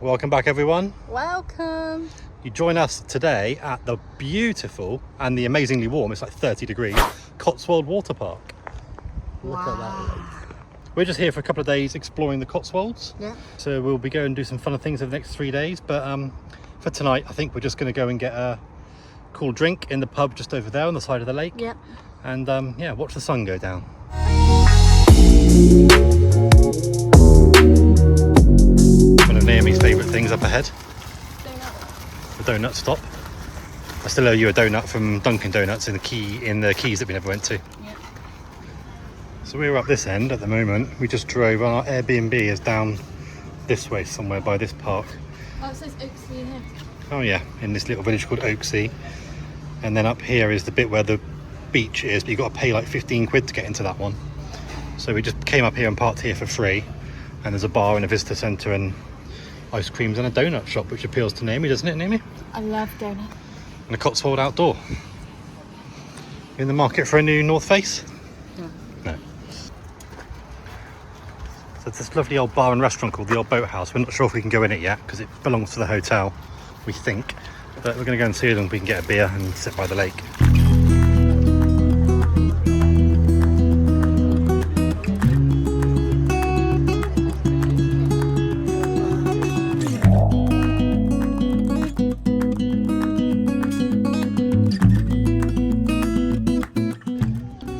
Welcome back, everyone. Welcome. You join us today at the beautiful and the amazingly warm, it's like 30 degrees, Cotswold water park. Look at that. We're just here for a couple of days exploring the Cotswolds. Yeah. So we'll be going and do some fun things over the next 3 days. But for tonight, I think we're just going to go and get a cool drink in the pub just over there on the side of the lake. Yeah. And yeah, watch the sun go down. One of Naomi's favourite things up ahead. The donut stop. I still owe you a donut from Dunkin' Donuts in the Keys that we never went to. Yeah. So we're up this end at the moment. We just drove. Our Airbnb is down this way somewhere by this park. Oh, it says Oaksea here. Oh yeah, in this little village called Oaksea. And then up here is the bit where the beach is, but you've got to pay like 15 quid to get into that one. So we just came up here and parked here for free. And there's a bar and a visitor centre and ice creams and a donut shop, which appeals to Naomi, doesn't it, Naomi? I love donuts. And a Cotswold outdoor. You in the market for a new North Face? No. So it's this lovely old bar and restaurant called the Old Boathouse. We're not sure if we can go in it yet because it belongs to the hotel, we think. But we're going to go and see it and we can get a beer and sit by the lake.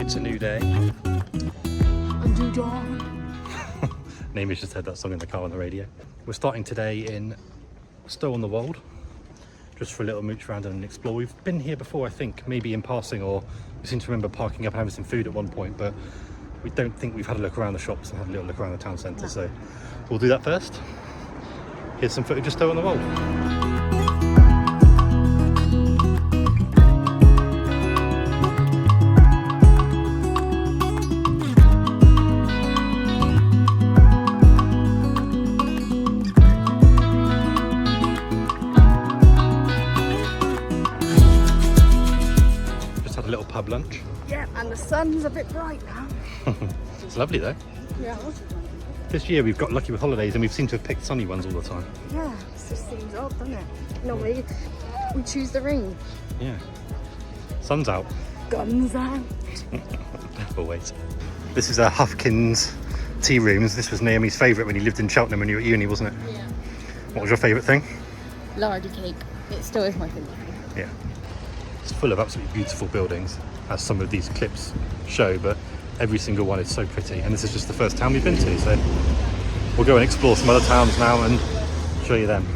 It's a new day. Naomi's just heard that song in the car on the radio. We're starting today in Stow-on-the-Wold, just for a little mooch around and explore. We've been here before, I think, maybe in passing, or we seem to remember parking up and having some food at one point, but we don't think we've had a look around the shops and had a little look around the town centre, so we'll do that first. Here's some footage of Stow-on-the-Wold. Pub lunch. Yeah, and the sun's a bit bright now. It's lovely though. Yeah. This year we've got lucky with holidays and we've seemed to have picked sunny ones all the time. Yeah, it just seems odd, doesn't it? Normally we choose the rain. Yeah. Sun's out. Guns out. Always. This is Huffkins tea rooms. This was Naomi's favourite when you lived in Cheltenham when you were at uni, wasn't it? Yeah. What was your favourite thing? Lardy cake. It still is my favourite thing. Yeah. It's full of absolutely beautiful buildings, as some of these clips show, but every single one is so pretty. And this is just the first town we've been to, so we'll go and explore some other towns now and show you them.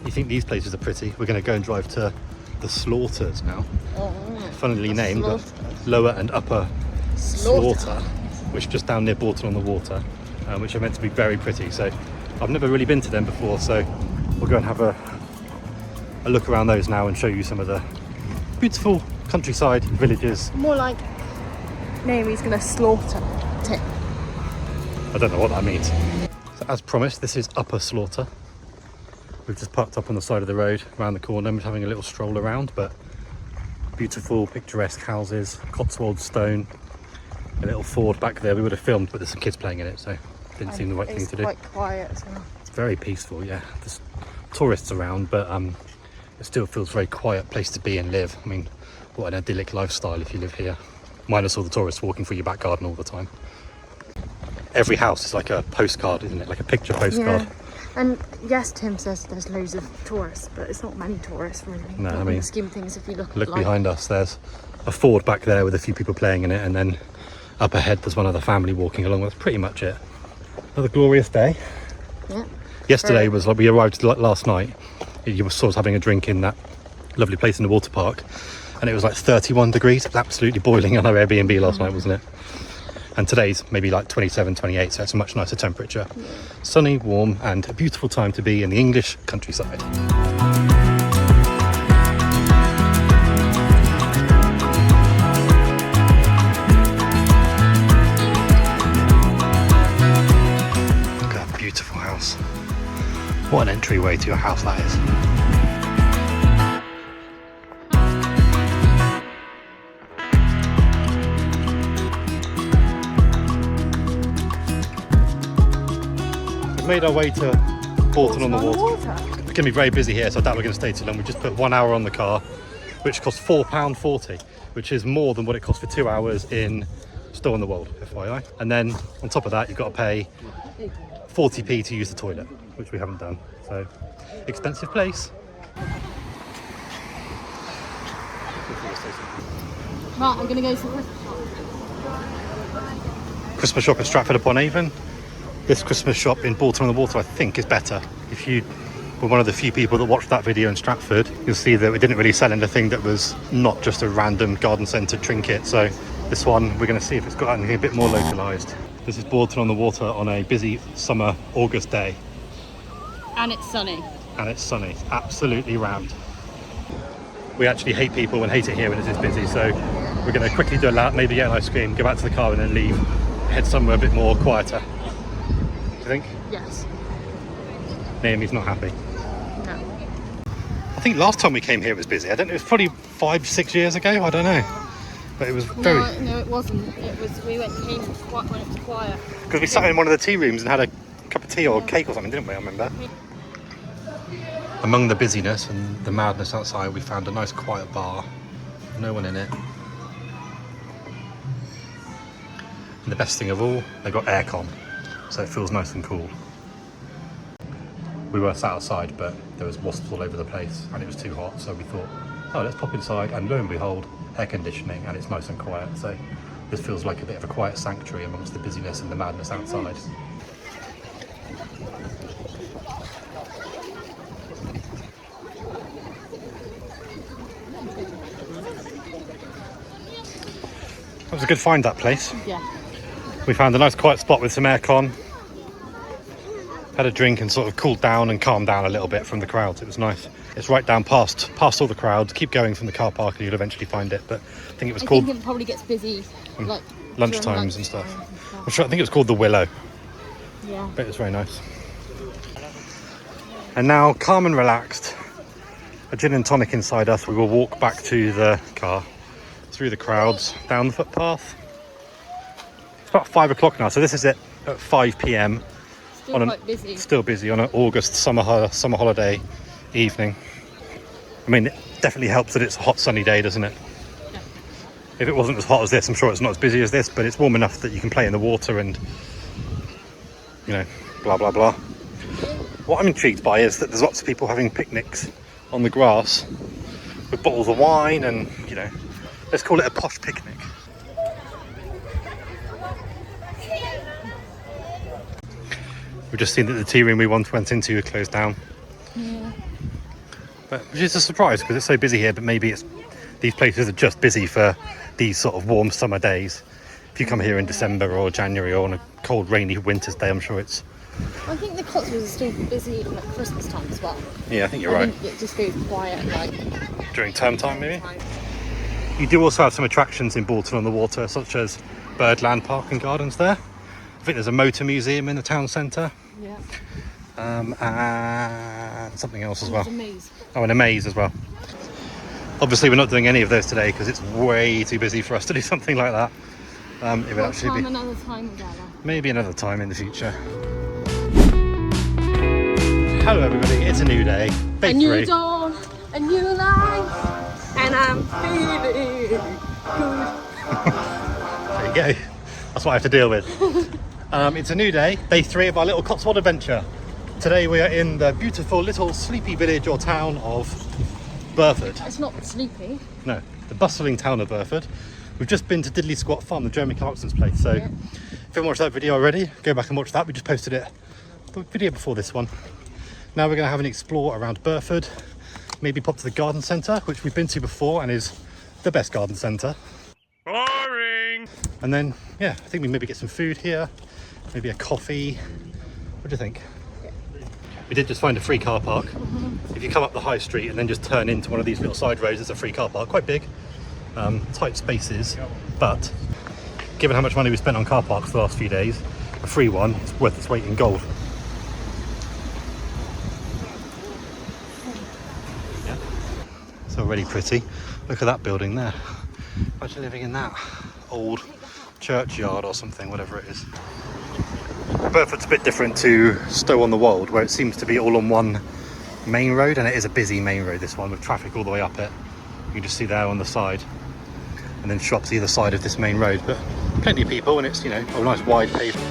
You think these places are pretty? We're going to go and drive to the Slaughters now. Oh, funnily named, but Lower and Upper Slaughter, which is just down near Bourton on the Water, which are meant to be very pretty. So I've never really been to them before, so we'll go and have a look around those now and show you some of the beautiful countryside villages. More like Naomi's gonna slaughter tip. I don't know what that means. So as promised, this is Upper Slaughter. We've just parked up on the side of the road around the corner and we're having a little stroll around, but beautiful picturesque houses, Cotswold stone, a little ford back there. We would have filmed, but there's some kids playing in it, so didn't seem the right thing to do. It's quite quiet as well. It's very peaceful, yeah. There's tourists around, but it still feels a very quiet place to be and live. I mean, what an idyllic lifestyle if you live here. Minus all the tourists walking through your back garden all the time. Every house is like a postcard, isn't it? Like a picture postcard. Yeah. And yes, Tim says there's loads of tourists, but it's not many tourists really. No, but I mean, in the scheme of things, if you look behind us, there's a ford back there with a few people playing in it, and then up ahead there's one other family walking along. That's pretty much it. Another glorious day. Yeah. Yesterday was like, we arrived last night. You were sort of having a drink in that lovely place in the water park, and it was like 31 degrees. It was absolutely boiling on our Airbnb last night, wasn't it? And today's maybe like 27, 28, so it's a much nicer temperature. Yeah. Sunny, warm, and a beautiful time to be in the English countryside. Look at that beautiful house. What an entryway to your house that is. Made our way to Bolton on the Water. Water. It's going to be very busy here, so I doubt we're going to stay too long. We just put 1 hour on the car, which costs £4.40, which is more than what it cost for 2 hours in Stow on the Wold, FYI. And then on top of that, you've got to pay 40p to use the toilet, which we haven't done. So, expensive place. Right, I'm going to go to the Christmas shop in Stratford upon Avon. This Christmas shop in Bolton on the Water, I think, is better. If you were one of the few people that watched that video in Stratford, you'll see that we didn't really sell anything that was not just a random garden centre trinket. So this one, we're going to see if it's got anything a bit more localised. This is Bolton on the Water on a busy summer August day. And it's sunny. And it's sunny. It's absolutely rammed. We actually hate people and hate it here when it's this busy, so we're going to quickly do a lap, maybe get an ice cream, go back to the car and then leave, head somewhere a bit more quieter. Do you think? Yes. Naomi's not happy. No. I think last time we came here it was busy. I don't know, it was probably 5-6 years ago, I don't know. But it was very... No, it wasn't. It was, we came quite when it was quiet. Because we sat in one of the tea rooms and had a cup of tea or cake or something, didn't we? I remember. Among the busyness and the madness outside, we found a nice quiet bar. No one in it. And the best thing of all, they got aircon, so it feels nice and cool. We were sat outside, but there was wasps all over the place and it was too hot, so we thought, oh, let's pop inside, and lo and behold, air conditioning, and it's nice and quiet. So this feels like a bit of a quiet sanctuary amongst the busyness and the madness outside. That was a good find, that place. Yeah. We found a nice quiet spot with some aircon. Had a drink and sort of cooled down and calmed down a little bit from the crowds. It was nice. It's right down past all the crowds. Keep going from the car park and you'll eventually find it. But I think it was called... I think it probably gets busy like lunchtimes and stuff. I'm sure, I think it was called the Willow. Yeah. But it was very nice. And now, calm and relaxed, a gin and tonic inside us, we will walk back to the car, through the crowds, down the footpath. It's about 5 o'clock now, so this is it at 5 p.m. Still quite busy. Still busy on an August summer holiday evening. I mean, it definitely helps that it's a hot sunny day, doesn't it? Yeah. If it wasn't as hot as this, I'm sure it's not as busy as this, but it's warm enough that you can play in the water and, you know, blah, blah, blah. What I'm intrigued by is that there's lots of people having picnics on the grass with bottles of wine and, you know, let's call it a posh picnic. We've just seen that the tea room we once went into closed down. Yeah. But which is a surprise because it's so busy here, but maybe it's these places are just busy for these sort of warm summer days. If you come here in December or January or on a cold rainy winter's day, I'm sure it's... I think the Cotswolds are still busy at Christmas time as well. Yeah, I think you're right. I think it just goes quiet like... During term time, maybe? You do also have some attractions in Bolton on the Water, such as Birdland Park and Gardens there. I think there's a motor museum in the town centre. Yeah. And something else as well. There's a maze. Oh, and a maze as well. Obviously, we're not doing any of those today because it's way too busy for us to do something like that. It would actually be Another time, maybe another time in the future. Hello, everybody. It's a new day. Day 3. A new dawn, a new life, and I'm feeling good. There you go. That's what I have to deal with. It's a new day, day 3 of our little Cotswold adventure. Today we are in the beautiful little sleepy village or town of Burford. It's not sleepy. No, the bustling town of Burford. We've just been to Diddley Squat Farm, the Jeremy Clarkson's place. So Yeah. if you haven't watched that video already, go back and watch that. We just posted it, the video before this one. Now we're going to have an explore around Burford. Maybe pop to the garden centre, which we've been to before and is the best garden centre. Boring! And then, yeah, I think we maybe get some food here. Maybe a coffee. What do you think? Yeah. We did just find a free car park. If you come up the high street and then just turn into one of these little side roads, it's a free car park, quite big, tight spaces, but given how much money we spent on car parks the last few days, a free one is worth its weight in gold. Yeah. It's already pretty. Look at that building there. Imagine living in that old churchyard or something, whatever it is. Burford's a bit different to Stow-on-the-Wold, where it seems to be all on one main road, and it is a busy main road, this one, with traffic all the way up it. You can just see there on the side, and then shops either side of this main road, but plenty of people, and it's, you know, a nice wide pavement.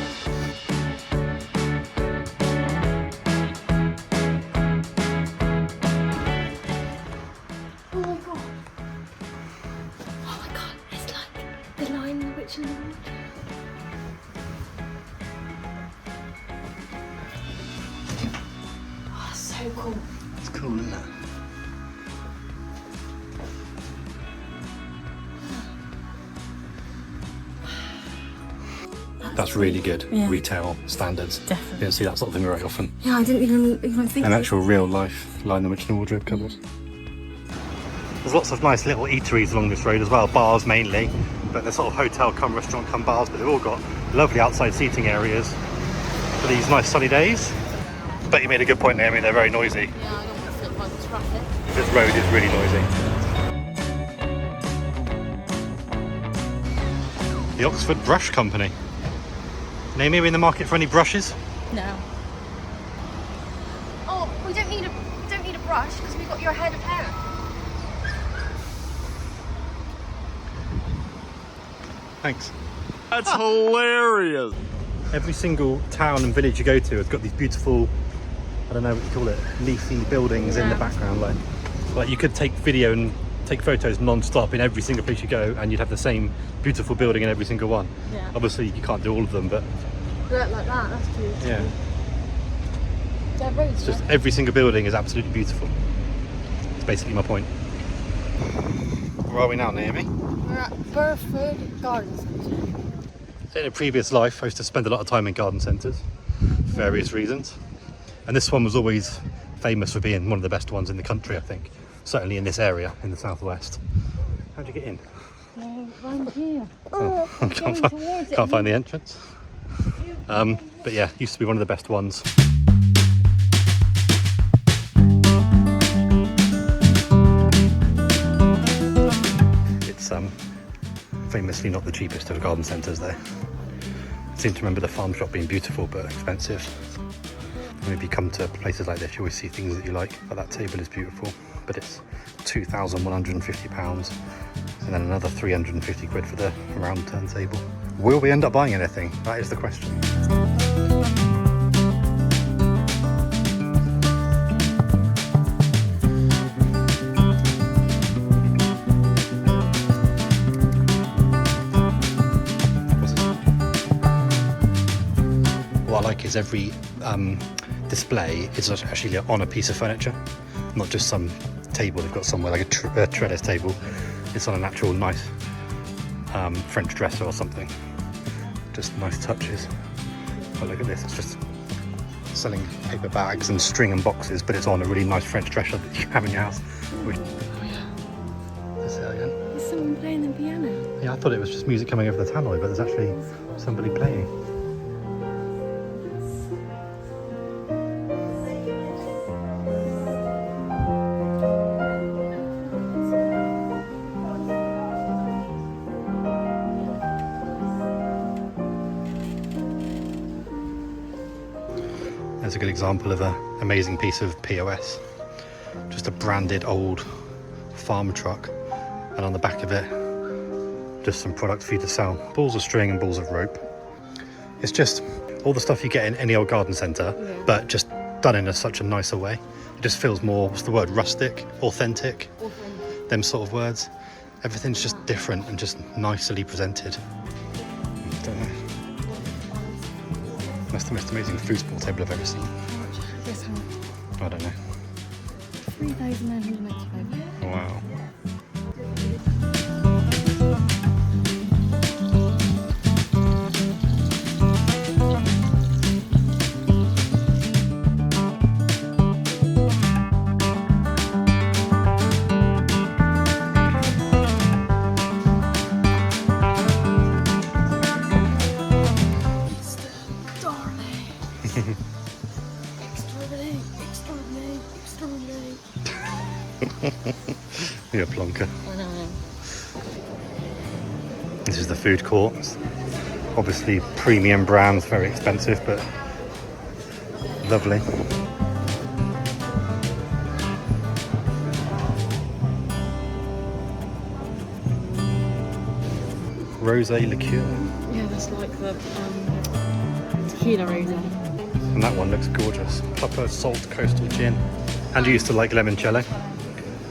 Oh my god. Oh my god, it's like the Lion, the Witch and the Wardrobe. Oh, so cool. It's cool, isn't it? That's really good retail standards. Definitely. You don't see that sort of thing very often. Yeah, I didn't even think An actual real life Lion, the Witch and the Wardrobe cupboard. There's lots of nice little eateries along this road as well, bars mainly, but they're sort of hotel come restaurant come bars, but they've all got lovely outside seating areas for these nice sunny days. But you made a good point, Naomi, they're very noisy. Yeah, I don't want to sit by the traffic. This road is really noisy. The Oxford Brush Company. Naomi, are we in the market for any brushes? No. Oh, we don't need a brush because we've got your head of hair. Thanks. That's hilarious. Every single town and village you go to has got these beautiful, I don't know what you call it, leafy buildings in the background. Like you could take video and take photos non-stop in every single place you go, and you'd have the same beautiful building in every single one. Yeah. Obviously you can't do all of them, but Look like that, that's cute. yeah, They're roads, it's just every single building is absolutely beautiful. It's basically my point. Where are we now, Naomi? We're at Burford Garden Centre. So in a previous life, I used to spend a lot of time in garden centres for various reasons, and this one was always famous for being one of the best ones in the country, I think. Certainly in this area, in the southwest. How'd you get in? Around here. Oh, can't find the entrance. But yeah, used to be one of the best ones. It's famously not the cheapest of garden centres though. I seem to remember the farm shop being beautiful but expensive. And if you come to places like this, you always see things that you like. But that table is beautiful, but it's £2,150, and then another 350 quid for the round turntable. Will we end up buying anything? That is the question. What I like is every display is actually on a piece of furniture, not just some table they've got somewhere, like a trellis table. It's on an actual nice French dresser or something. Just nice touches. But look at this, it's just selling paper bags and string and boxes, but it's on a really nice French dresser that you have in your house. Let's say that again. There's someone playing the piano. Yeah, I thought it was just music coming over the tannoy, but there's actually somebody playing. There's a good example of an amazing piece of POS. Just a branded old farm truck, and on the back of it, just some products for you to sell. Balls of string and balls of rope. It's just all the stuff you get in any old garden centre, but just done in such a nicer way. It just feels more, what's the word, rustic, authentic, them sort of words. Everything's just different and just nicely presented. Don't know. That's the most amazing foosball table I've ever seen. Yes, how much? I don't know. 3,995. Wow. You're a plonker. I know. This is the food court. Obviously premium brands, very expensive, but lovely. Rosé liqueur. Yeah, that's like the tequila rosé. And that one looks gorgeous. Proper salt coastal gin. And you used to like limoncello.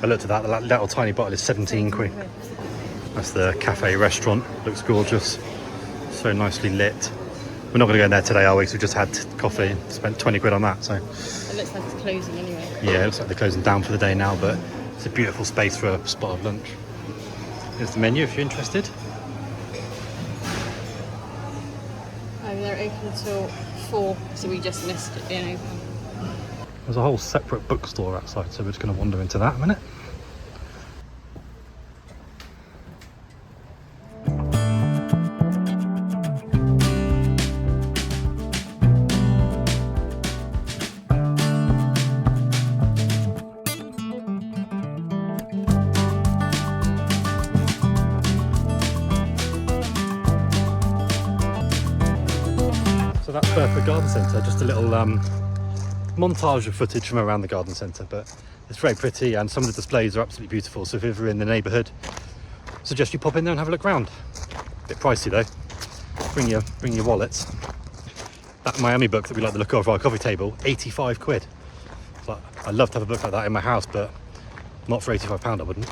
I looked at that, that little tiny bottle is 17 quid. That's the cafe restaurant. Looks gorgeous. So nicely lit. We're not going to go in there today, are we? So we just had coffee and spent 20 quid on that. So It looks like it's closing anyway. yeah, it looks like they're closing down for the day now, but it's a beautiful space for a spot of lunch. Here's the menu if you're interested. Oh, they're open till 4, so we just missed it being open. There's a whole separate bookstore outside, so we're just going to wander into that in a minute. So that's Burford Garden Centre, just a little montage of footage from around the garden centre, but it's very pretty and some of the displays are absolutely beautiful. So if you're ever in the neighbourhood, I suggest you pop in there and have a look around. A bit pricey though. Bring your wallets. That Miami book that we like the look of our coffee table, 85 quid. But I'd love to have a book like that in my house, but not for £85 I wouldn't.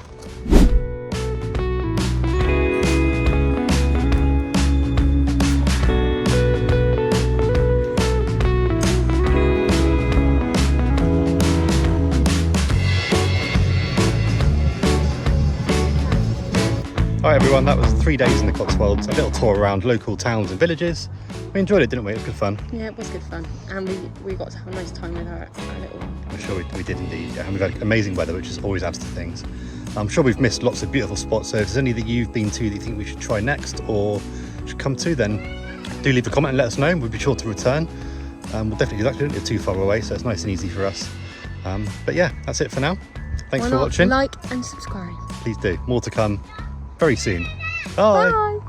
Alright everyone, that was 3 days in the Cotswolds, a little tour around local towns and villages. We enjoyed it, didn't we? It was good fun. Yeah, it was good fun. And we got to have a nice time with our little... I'm sure we did indeed. And we've had amazing weather, which is always adds to things. I'm sure we've missed lots of beautiful spots, so if there's any that you've been to that you think we should try next or should come to, then do leave a comment and let us know. We'll be sure to return. We'll definitely do that, we don't live too far away, so it's nice and easy for us. But yeah, that's it for now. Thanks for watching. Like and subscribe. Please do. More to come very soon. Bye.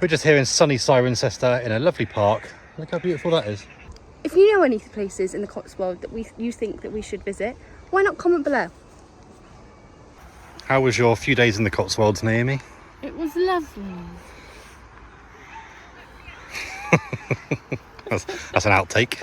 We're just here in sunny Cirencester in a lovely park. Look how beautiful that is. If you know any places in the Cotswold that you think that we should visit, why not comment below? How was your few days in the Cotswolds, Naomi? It was lovely. That's an outtake.